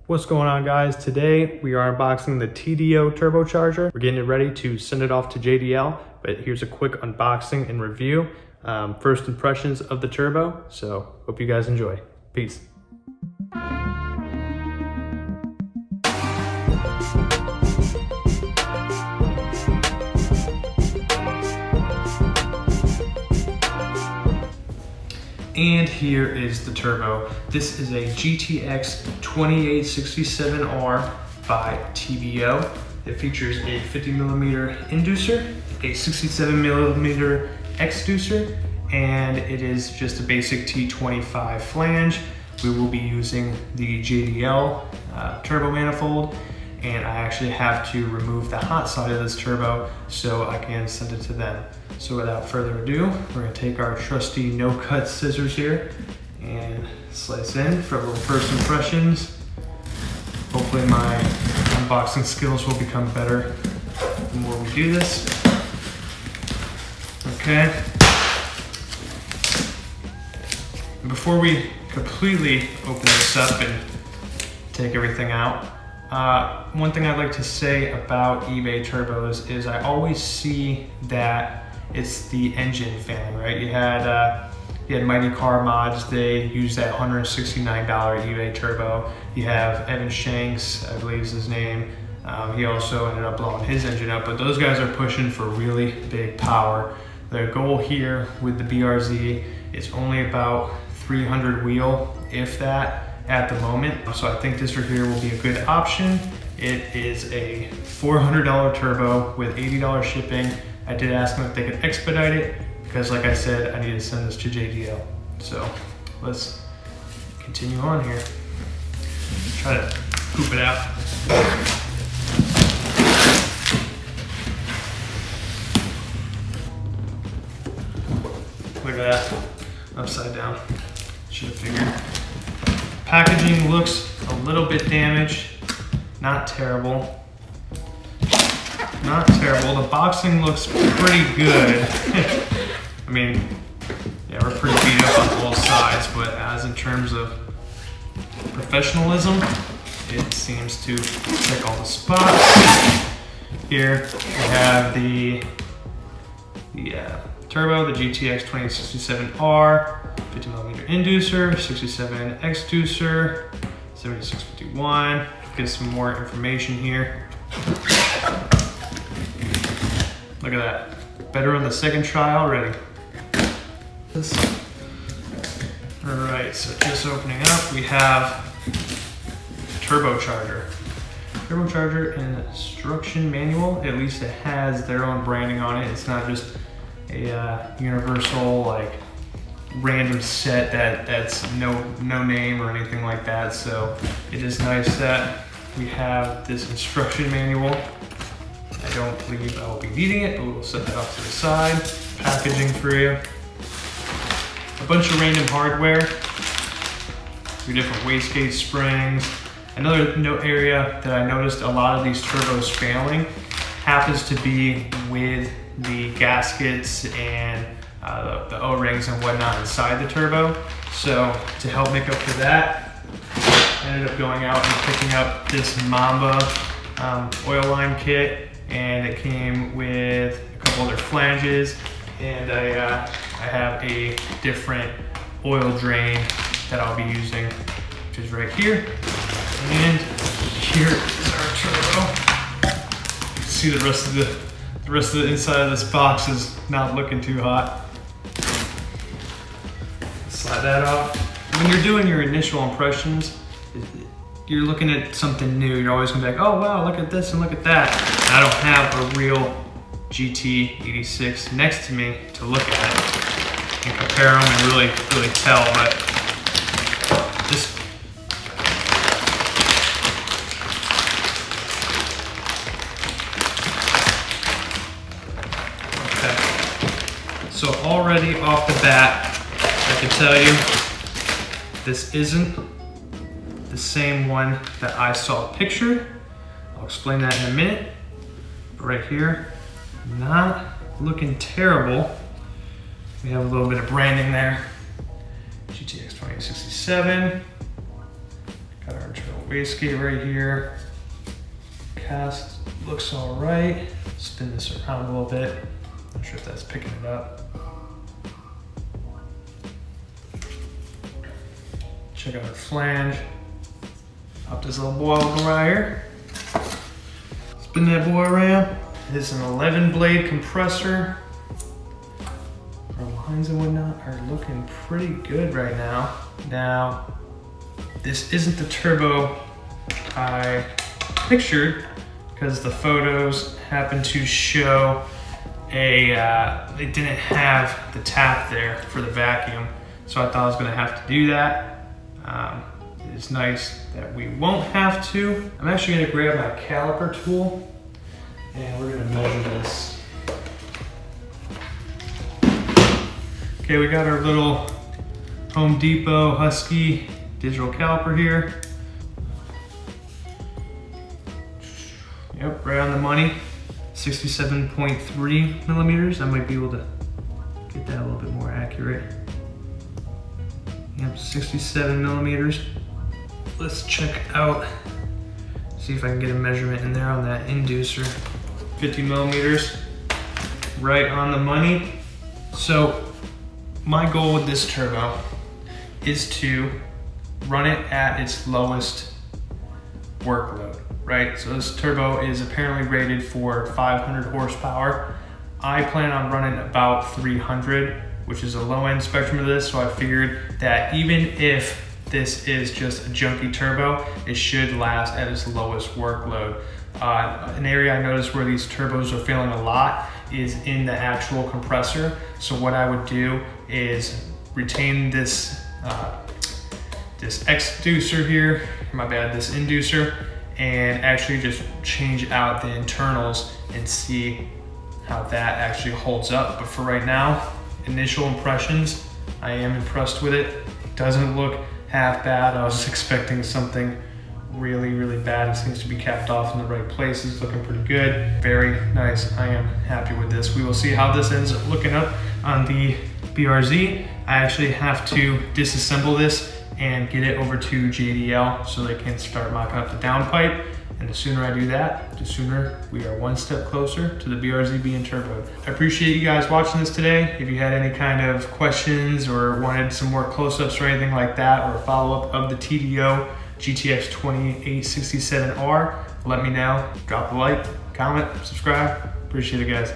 What's going on, guys? Today we are unboxing the TBO turbocharger. We're getting it ready to send it off to JDL, but here's a quick unboxing and review. First impressions of the turbo, so hope you guys enjoy. Peace. And here is the turbo. This is a GTX2867R by TBO. It features a 50mm inducer, a 67mm exducer, and it is just a basic T25 flange. We will be using the JDL turbo manifold, and I actually have to remove the hot side of this turbo so I can send it to them. So without further ado, we're gonna take our trusty no-cut scissors here and slice in for a little first impressions. Hopefully my unboxing skills will become better the more we do this. Okay. Before we completely open this up and take everything out, one thing I'd like to say about eBay turbos is I always see that it's the engine failing, right? You had Mighty Car Mods, they use that $169 eBay turbo. You have Evan Shanks, I believe is his name. He also ended up blowing his engine up, but those guys are pushing for really big power. Their goal here with the BRZ is only about 300 wheel, if that, at the moment. So I think this right here will be a good option. It is a $400 turbo with $80 shipping. I did ask them if they could expedite it because, like I said, I need to send this to JDL. So let's continue on here. Try to poop it out. Look at that, upside down. Should have figured. Packaging looks a little bit damaged, not terrible. Not terrible. The boxing looks pretty good. I mean, yeah, we're pretty beat up on both sides, but as in terms of professionalism, it seems to check all the spots. Here we have the turbo, the GTX2867R, 50mm inducer, 67 exducer, 7651. Get some more information here. Look at that. Better on the second try already. All right, so just opening up, we have turbocharger. Turbocharger instruction manual. At least it has their own branding on it. It's not just a universal, like, random set that's no name or anything like that. So it is nice that we have this instruction manual. I don't believe I will be needing it, but we'll set that off to the side. Packaging for you. A bunch of random hardware. 2 different wastegate springs. Another area that I noticed a lot of these turbos failing happens to be with the gaskets and the O-rings and whatnot inside the turbo. So to help make up for that, I ended up going out and picking up this Mamba oil line kit. And it came with a couple other flanges, and I have a different oil drain that I'll be using, which is right here. And here is our turbo. You can see the rest of the inside of this box is not looking too hot. Slide that off. When you're doing your initial impressions, you're looking at something new. You're always gonna be like, oh wow, look at this and look at that. And I don't have a real GT86 next to me to look at and compare them and really tell, but just okay. So already off the bat, I can tell you this isn't the same one that I saw pictured. I'll explain that in a minute. But right here, not looking terrible. We have a little bit of branding there. GTX2867. Got our internal wastegate right here. Cast looks all right. Spin this around a little bit. Not sure if that's picking it up. Check out our flange. Pop this little boy open right here. Spin that boy around. It's an 11 blade compressor. Our lines and whatnot are looking pretty good right now. Now, this isn't the turbo I pictured because the photos happen to show they didn't have the tap there for the vacuum. So I thought I was gonna have to do that. It's nice that we won't have to. I'm actually gonna grab my caliper tool and we're gonna measure this. Okay, we got our little Home Depot Husky digital caliper here. Yep, right on the money. 67.3 millimeters. I might be able to get that a little bit more accurate. Yep, 67 millimeters. Let's check out, see if I can get a measurement in there on that inducer. 50 millimeters, right on the money. So my goal with this turbo is to run it at its lowest workload, right? So this turbo is apparently rated for 500 horsepower. I plan on running about 300, which is a low end spectrum of this. So I figured that even if this is just a junky turbo, it should last at its lowest workload. An area I noticed where these turbos are failing a lot is in the actual compressor. So what I would do is retain this this exducer here, this inducer, and actually just change out the internals and see how that actually holds up. But for right now, initial impressions, I am impressed with it. Doesn't look half bad. I was expecting something really, really bad. It seems to be capped off in the right places, looking pretty good. Very nice. I am happy with this. We will see how this ends up looking up on the BRZ. I actually have to disassemble this and get it over to JDL so they can start mopping up the downpipe. And the sooner I do that, the sooner we are one step closer to the BRZ being turboed. I appreciate you guys watching this today. If you had any kind of questions or wanted some more close-ups or anything like that, or a follow-up of the TBO GTX2867R, let me know. Drop a like, comment, subscribe. Appreciate it, guys.